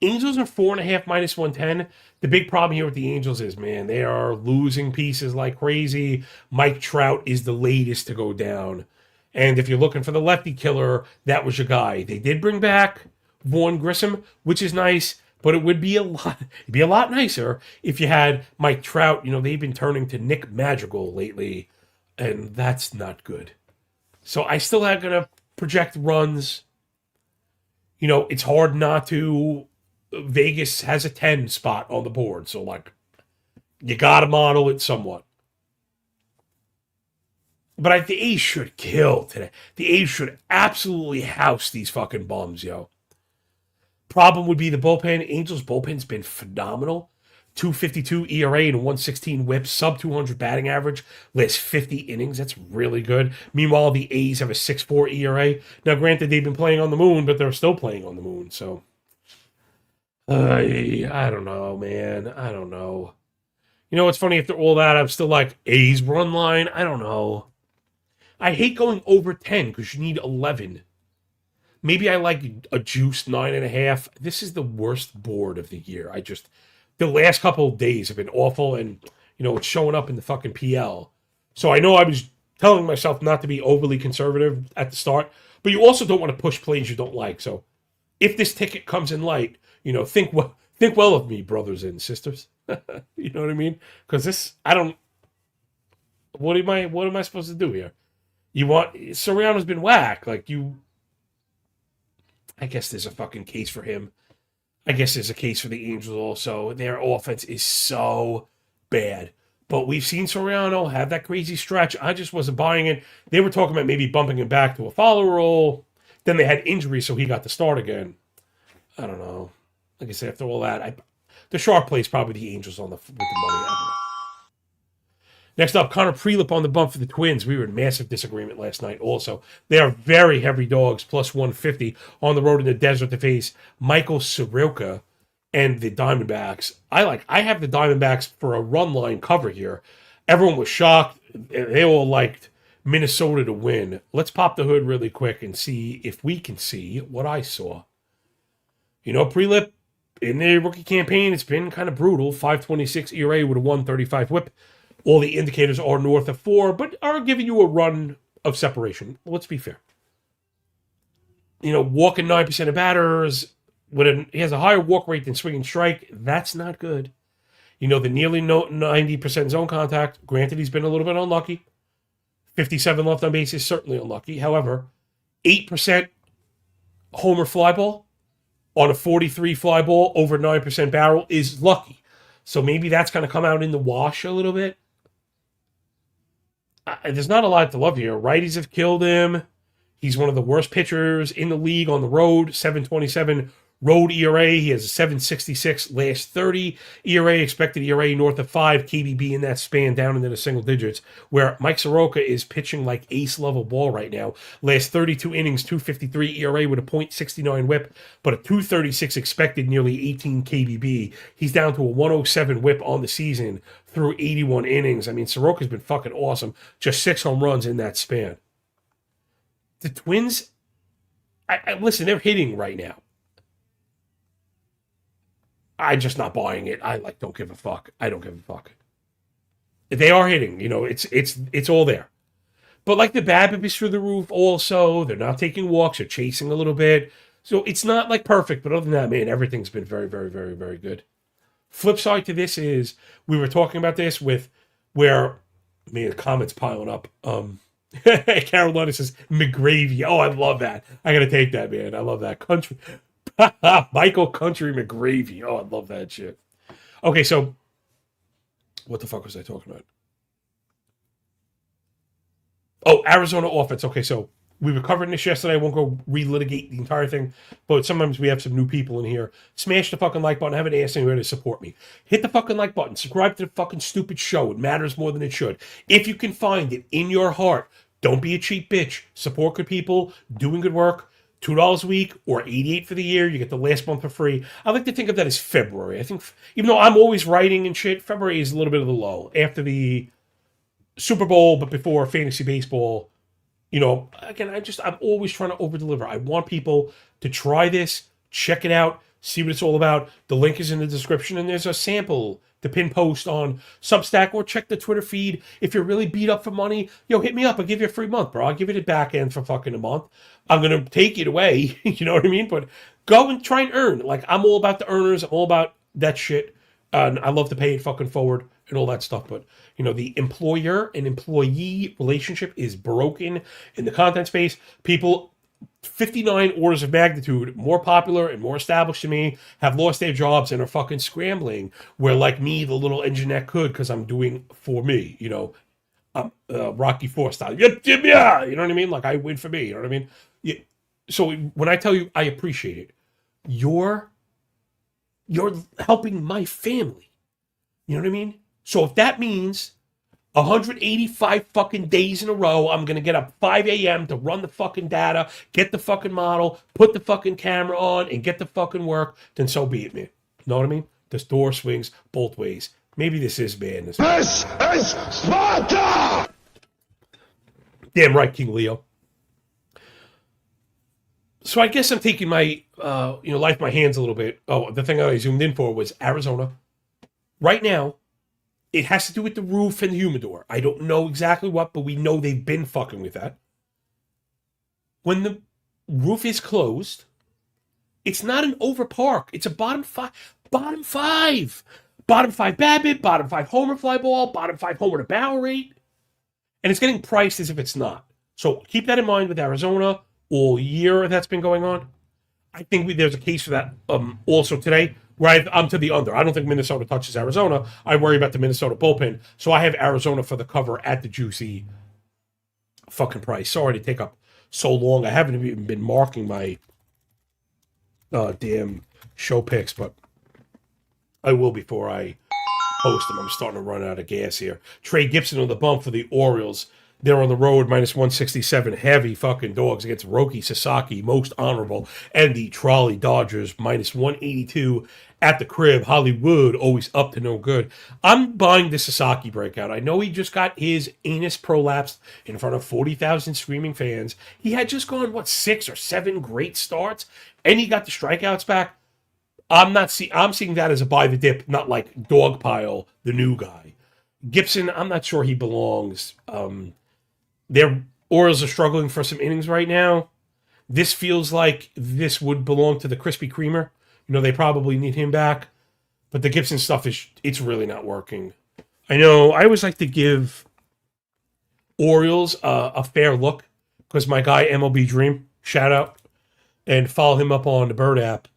Angels are 4.5 minus 110. The big problem here with the Angels is, man, they are losing pieces like crazy. Mike Trout is the latest to go down. And if you're looking for the lefty killer, that was your guy. They did bring back Vaughn Grissom, which is nice, but it'd be a lot nicer if you had Mike Trout. You know, they've been turning to Nick Madrigal lately, and that's not good. So I still am going to project runs. You know, it's hard not to. Vegas has a 10 spot on the board, so like you got to model it somewhat. But the A's should kill today. The A's should absolutely house these fucking bums, yo. Problem would be the bullpen. Angels' bullpen's been phenomenal. 252 ERA and 116 whip, sub 200 batting average, last 50 innings. That's really good. Meanwhile, the A's have a 6.4 ERA. Now, granted, they've been playing on the moon, but they're still playing on the moon, so. I don't know, man. I don't know. You know, it's funny, after all that, I'm still like, A's run line? I don't know. I hate going over 10 because you need 11. Maybe I like a juice 9.5. This is the worst board of the year. The last couple of days have been awful, and, you know, it's showing up in the fucking PL. So I know I was telling myself not to be overly conservative at the start, but you also don't want to push plays you don't like. So if this ticket comes in light, you know, think well of me, brothers and sisters. You know what I mean? Because what am I supposed to do here? Soriano's been whack. Like, I guess there's a fucking case for him. I guess there's a case for the Angels also. Their offense is so bad. But we've seen Soriano have that crazy stretch. I just wasn't buying it. They were talking about maybe bumping him back to a follower role. Then they had injuries, so he got to start again. I don't know. Like I said, after all that, the sharp play is probably the Angels with the money. I don't know. Next up, Connor Prelip on the bump for the Twins. We were in massive disagreement last night also. They are very heavy dogs, plus 150 on the road in the desert to face Michael Soroka and the Diamondbacks. I have the Diamondbacks for a run line cover here. Everyone was shocked. They all liked Minnesota to win. Let's pop the hood really quick and see if we can see what I saw. You know, Prelip, in their rookie campaign, it's been kind of brutal. 5.26 ERA with a 1.35 whip. All the indicators are north of 4, but are giving you a run of separation. Let's be fair. You know, walking 9% of batters, he has a higher walk rate than swinging strike. That's not good. You know, the nearly 90% zone contact. Granted, he's been a little bit unlucky. 57 left on base is certainly unlucky. However, 8% homer fly ball on a 43 fly ball over 9% barrel is lucky. So maybe that's going to come out in the wash a little bit. There's not a lot to love here. Righties have killed him. He's one of the worst pitchers in the league on the road. 7.27 road ERA. He has a 7.66 last 30 ERA. Expected ERA north of 5. KBB in that span down into the single digits. Where Mike Soroka is pitching like ace level ball right now. Last 32 innings, 2.53 ERA with a .69 whip, but a 2.36 expected, nearly 18 KBB. He's down to a 1.07 whip on the season through 81 innings. I mean, Soroka's been fucking awesome. Just 6 home runs in that span. The Twins, listen, they're hitting right now. I'm just not buying it. I like don't give a fuck. I don't give a fuck. They are hitting, it's all there. But like the BABIP is through the roof also. They're not taking walks, they're chasing a little bit. So it's not like perfect, but other than that, man, everything's been very, very, very, very good. Flip side to this is we were talking about this with where man, comments piling up. Carolina says McGravy. Oh, I love that. I gotta take that, man. I love that. Country Michael Country McGravy. Oh, I love that shit. Okay, so what the fuck was I talking about? Oh, Arizona offense. Okay, so we were covering this yesterday. I won't go relitigate the entire thing, but sometimes we have some new people in here. Smash the fucking like button. I haven't asked anybody to support me. Hit the fucking like button. Subscribe to the fucking stupid show. It matters more than it should. If you can find it in your heart, don't be a cheap bitch. Support good people, doing good work. $2 a week or $88 for the year. You get the last month for free. I like to think of that as February. I think, even though I'm always writing and shit, February is a little bit of the low. After the Super Bowl, but before fantasy baseball, again, I'm always trying to over deliver. I want people to try this, check it out, see what it's all about. The link is in the description, and there's a sample to pin post on Substack, or check the Twitter feed. If you're really beat up for money, hit me up. I'll give you a free month, bro. I'll give you the back end for fucking a month. I'm going to take it away. You know what I mean? But go and try and earn. Like, I'm all about the earners. I'm all about that shit. And I love to pay it fucking forward and all that stuff. But, the employer and employee relationship is broken in the content space. People 59 orders of magnitude more popular and more established to me have lost their jobs and are fucking scrambling, where like me, the little engineer could, because I'm doing for me, I'm Rocky Four style. You know what I mean? Like, I win for me. You know what I mean? Yeah. So when I tell you I appreciate it, you're helping my family. You know what I mean? So if that means 185 fucking days in a row, I'm going to get up 5 a.m. to run the fucking data, get the fucking model, put the fucking camera on, and get the fucking work, then so be it, man. Know what I mean? This door swings both ways. Maybe this is madness. This is Sparta! Damn right, King Leo. So I guess I'm taking my, life in my hands a little bit. Oh, the thing I zoomed in for was Arizona. Right now, it has to do with the roof and the humidor. I don't know exactly what, but we know they've been fucking with that. When the roof is closed, it's not an over park. It's a bottom five. Bottom five BABIP, bottom 5 homer fly ball, bottom 5 homer to barrel rate. And it's getting priced as if it's not. So keep that in mind with Arizona all year that's been going on. I think there's a case for that also today, where I'm to the under. I don't think Minnesota touches Arizona. I worry about the Minnesota bullpen. So I have Arizona for the cover at the juicy fucking price. Sorry to take up so long. I haven't even been marking my damn show picks, but I will before I post them. I'm starting to run out of gas here. Trey Gibson on the bump for the Orioles. They're on the road, minus 167, heavy fucking dogs against Roki Sasaki, most honorable, and the Trolley Dodgers, minus 182 at the crib. Hollywood, always up to no good. I'm buying the Sasaki breakout. I know he just got his anus prolapsed in front of 40,000 screaming fans. He had just gone, 6 or 7 great starts, and he got the strikeouts back. I'm seeing that as a buy the dip, not like Dogpile, the new guy. Gibson, I'm not sure he belongs. Their Orioles are struggling for some innings right now. This feels like this would belong to the Krispy Kremer. They probably need him back. But the Gibson stuff it's really not working. I know, I always like to give Orioles a fair look, because my guy MLB Dream, shout out, and follow him up on the Bird app.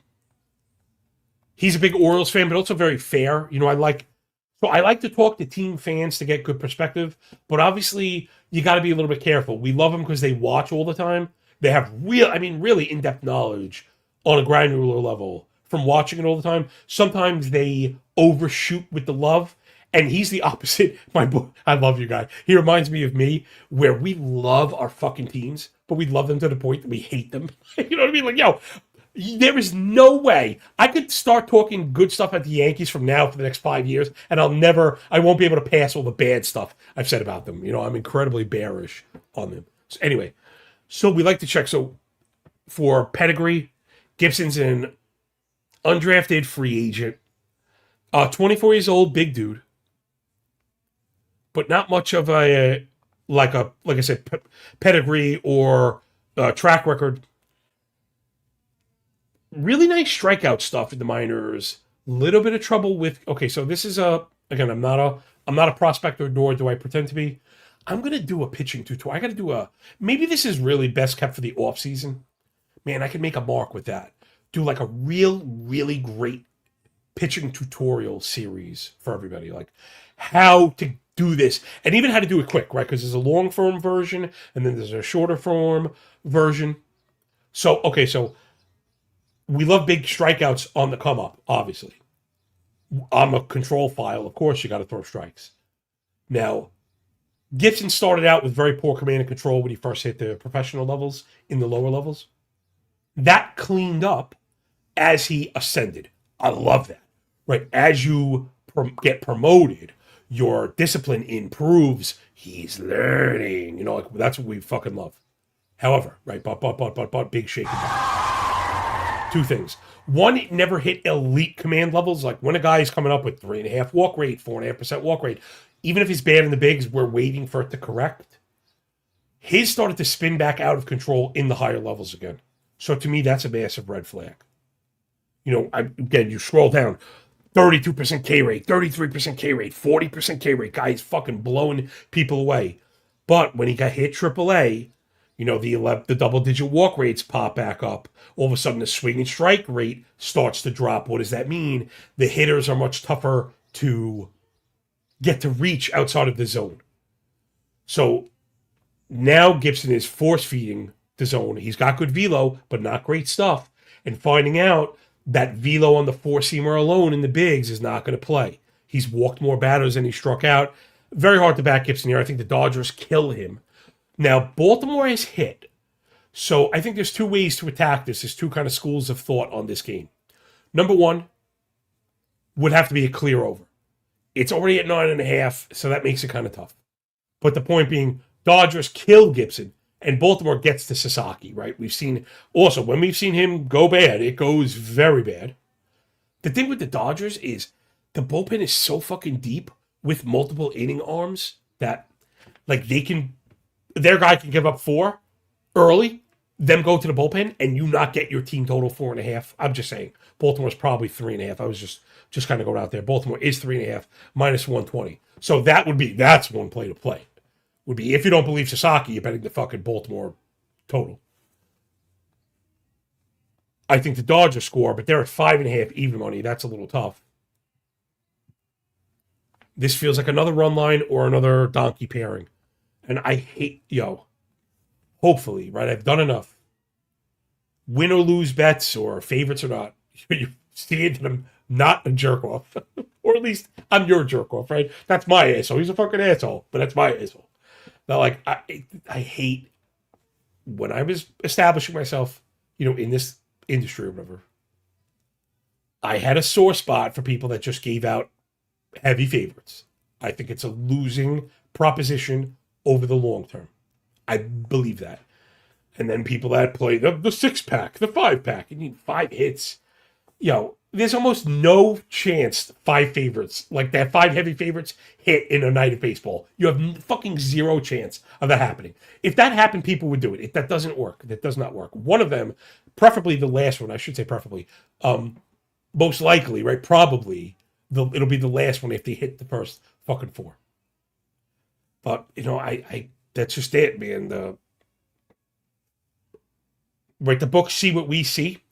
He's a big Orioles fan, but also very fair. I like to talk to team fans to get good perspective, but obviously you got to be a little bit careful. We love them because they watch all the time. They have really in-depth knowledge on a granular level from watching it all the time. Sometimes they overshoot with the love, and he's the opposite. I love you guy. He reminds me of me, where we love our fucking teams, but we love them to the point that we hate them. You know what I mean? Like, yo, there is no way I could start talking good stuff at the Yankees from now for the next 5 years, and I won't be able to pass all the bad stuff I've said about them. I'm incredibly bearish on them. So anyway, so we like to check. So for pedigree, Gibson's an undrafted free agent. 24 years old, big dude, but not much of like I said, pedigree or track record. Really nice strikeout stuff in the minors. Little bit of trouble with. Okay, so this is again. I'm not a prospector, nor do I pretend to be. I'm gonna do a pitching tutorial. I gotta do a. Maybe this is really best kept for the off season. Man, I can make a mark with that. Do like a really great pitching tutorial series for everybody, like how to do this, and even how to do it quick, right? Because there's a long form version, and then there's a shorter form version. So okay, so we love big strikeouts on the come up, obviously. On a control file, of course, you got to throw strikes. Now, Gibson started out with very poor command and control when he first hit the professional levels, in the lower levels. That cleaned up as he ascended. I love that. Right? As you get promoted, your discipline improves. He's learning. You know, like that's what we fucking love. However, right, but big shaking. Two things. One, it never hit elite command levels. Like when a guy is coming up with 3.5 walk rate, 4.5% walk rate, even if he's bad in the bigs, we're waiting for it to correct. His started to spin back out of control in the higher levels again. So to me, that's a massive red flag. You know, again, you scroll down, 32% K rate, 33% K rate, 40% K rate. Guy's fucking blowing people away. But when he got hit AAA, you know, the double-digit walk rates pop back up. All of a sudden, the swing and strike rate starts to drop. What does that mean? The hitters are much tougher to get to reach outside of the zone. So now Gibson is force-feeding the zone. He's got good velo, but not great stuff. And finding out that velo on the four-seamer alone in the bigs is not going to play. He's walked more batters than he struck out. Very hard to back Gibson here. I think the Dodgers kill him. Now, Baltimore has hit. So I think there's two ways to attack this. There's two kind of schools of thought on this game. Number one would have to be a clear over. It's already at 9.5, so that makes it kind of tough. But the point being, Dodgers kill Gibson, and Baltimore gets to Sasaki, right? We've seen, also, when we've seen him go bad, it goes very bad. The thing with the Dodgers is the bullpen is so fucking deep with multiple inning arms that, like, their guy can give up 4 early, them go to the bullpen, and you not get your team total 4.5. I'm just saying, Baltimore's probably 3.5. I was just kind of going out there. Baltimore is 3.5, minus 120. So that's one play to play. Would be, if you don't believe Sasaki, you're betting the fucking Baltimore total. I think the Dodgers score, but they're at 5.5 even money. That's a little tough. This feels like another run line or another donkey pairing. And I hate, hopefully, right? I've done enough. Win or lose bets or favorites or not. You stay into them, not a jerk off. Or at least I'm your jerk off, right? That's my asshole. He's a fucking asshole, but that's my asshole. Now, like, I hate when I was establishing myself, in this industry or whatever. I had a sore spot for people that just gave out heavy favorites. I think it's a losing proposition over the long term. I believe that. And then people that play the 6-pack, the 5-pack, you need 5 hits. There's almost no chance 5 favorites, like that 5 heavy favorites, hit in a night of baseball. You have fucking zero chance of that happening. If that happened, people would do it. That doesn't work. That does not work. One of them, preferably the last one, I should say preferably, most likely, right? Probably, it'll be the last one if they hit the first fucking 4. But, I that's just it, man. The books see what we see.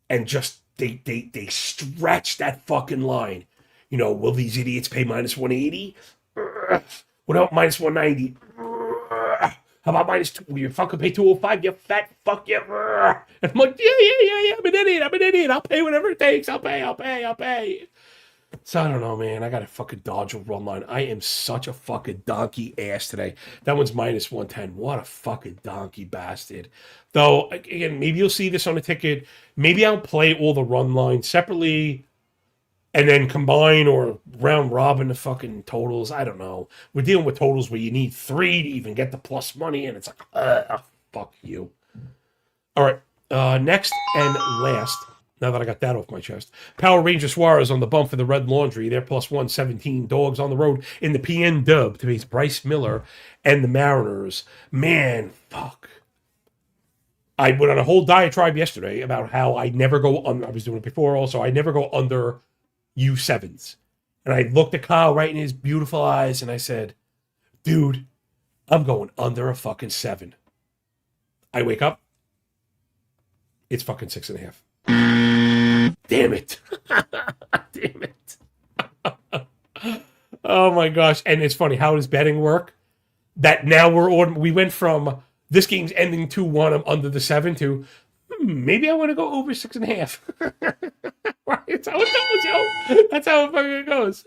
And just they stretch that fucking line. Will these idiots pay minus 180? What about minus 190? How about minus 2? Will you fucking pay 205? You fat fuck you. And I'm like, yeah. I'm an idiot. I'll pay whatever it takes. I'll pay. So I don't know, man. I got a fucking Dodger run line. I am such a fucking donkey ass today. That one's minus 110. What a fucking donkey bastard. Though, again, maybe you'll see this on a ticket. Maybe I'll play all the run lines separately and then combine or round robin the fucking totals. I don't know. We're dealing with totals where you need 3 to even get the plus money, and it's like, fuck you. All right. Next and last. Now that I got that off my chest. Power Ranger Suarez on the bump for the Red Laundry. They're plus 117. Dogs on the road in the PN Dub to face Bryce Miller and the Mariners. Man, fuck. I went on a whole diatribe yesterday about how I never go under. I was doing it before also. I never go under U7s. And I looked at Kyle right in his beautiful eyes and I said, dude, I'm going under a fucking 7. I wake up. It's fucking 6.5. Damn it. Damn it. Oh my gosh. And it's funny. How does betting work? That now we went from this game's ending 2-1, I'm under the 7 to maybe I want to go over 6.5. Right? That's how it goes, yo. That's how it fucking goes.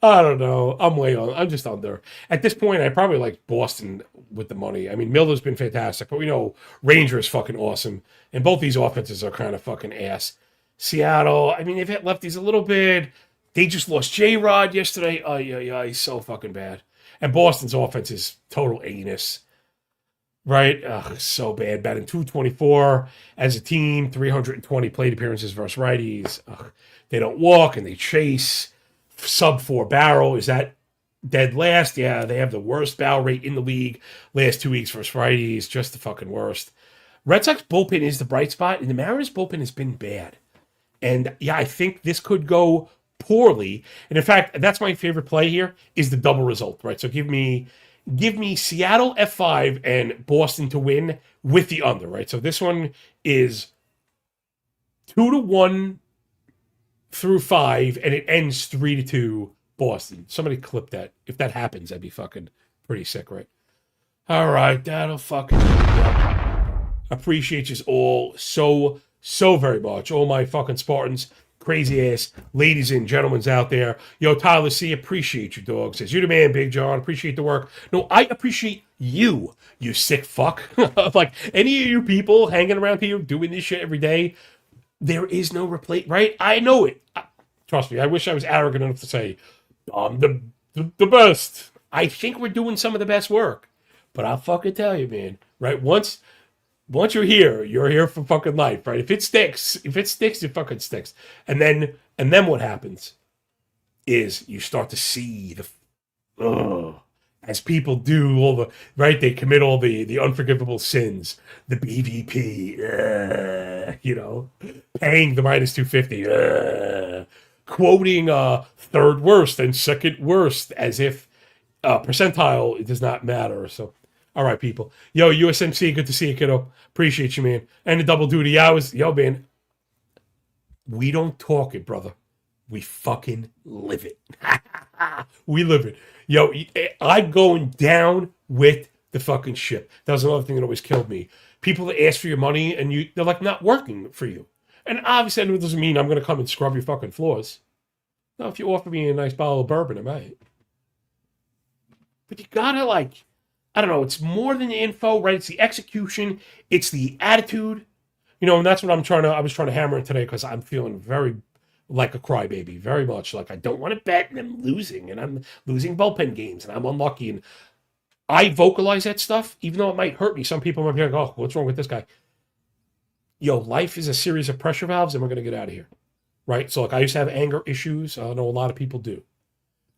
I don't know. I'm way on. I'm just under. At this point, I probably like Boston with the money. I mean, Miller's been fantastic, but we know Ranger is fucking awesome. And both these offenses are kind of fucking ass. Seattle, I mean, they've hit lefties a little bit. They just lost J-Rod yesterday. Oh, yeah, he's so fucking bad. And Boston's offense is total anus. Right? Ugh, so bad. Batting .224 as a team, 320 plate appearances versus righties. Ugh, they don't walk and they chase. Sub 4 barrel. Is that dead last? Yeah, they have the worst barrel rate in the league last 2 weeks versus righties. Just the fucking worst. Red Sox bullpen is the bright spot, and the Mariners bullpen has been bad. And yeah, I think this could go poorly. And in fact, that's my favorite play here is the double result, right? So give me Seattle F5 and Boston to win with the under, right? So this one is 2-1 through 5, and it ends 3-2 Boston. Somebody clip that. If that happens, that'd be fucking pretty sick, right? All right, that'll fucking appreciate you all so very much. All my fucking Spartans, crazy ass ladies and gentlemen out there. Yo, Tyler C, appreciate you, dog. Says, you the man, Big John. Appreciate the work. No, I appreciate you sick fuck. Like, any of you people hanging around here doing this shit every day, there is no replace, right? I know it. Trust me, I wish I was arrogant enough to say, I'm the best. I think we're doing some of the best work. But I'll fucking tell you, man, right? Once you're here for fucking life, right? If it sticks, it fucking sticks. And then what happens is you start to see as people do all the, right? They commit all the unforgivable sins, the BVP, paying the minus 250, quoting third worst and second worst as if percentile, it does not matter. So, all right, people. Yo, USMC, good to see you, kiddo. Appreciate you, man. And the double duty hours. Yo, man. We don't talk it, brother. We fucking live it. We live it. Yo, I'm going down with the fucking ship. That was another thing that always killed me. People that ask for your money and they're like not working for you. And obviously it doesn't mean I'm going to come and scrub your fucking floors. No, if you offer me a nice bottle of bourbon, I might. But you gotta I don't know, it's more than the info, right? It's the execution, it's the attitude, and that's what I was trying to hammer in today because I'm feeling very like a crybaby, very much like I don't want to bet and I'm losing bullpen games and I'm unlucky. And I vocalize that stuff, even though it might hurt me. Some people might be like, oh, what's wrong with this guy? Yo, life is a series of pressure valves and we're going to get out of here, right? So I used to have anger issues. I know a lot of people do.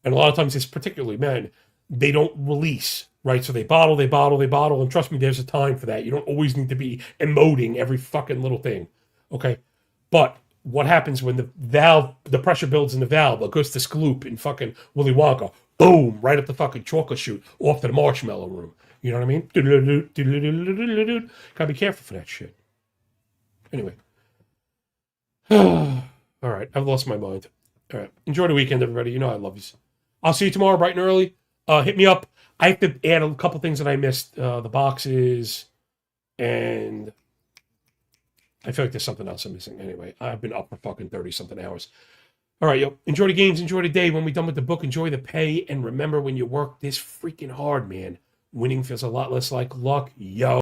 And a lot of times it's particularly men, they don't release. Right, so they bottle, and trust me, there's a time for that. You don't always need to be emoting every fucking little thing, okay? But what happens when the pressure builds in the valve, Augustus Gloop in fucking Willy Wonka, boom, right up the fucking chocolate chute, off to the marshmallow room. You know what I mean? Gotta be careful for that shit. Anyway. All right, I've lost my mind. All right, enjoy the weekend, everybody. You know I love you. I'll see you tomorrow bright and early. Hit me up. I have to add a couple things that I missed, the boxes, and I feel like there's something else I'm missing. Anyway, I've been up for fucking 30-something hours. All right, yo, enjoy the games, enjoy the day. When we're done with the book, enjoy the pay, and remember when you work this freaking hard, man, winning feels a lot less like luck. Yo.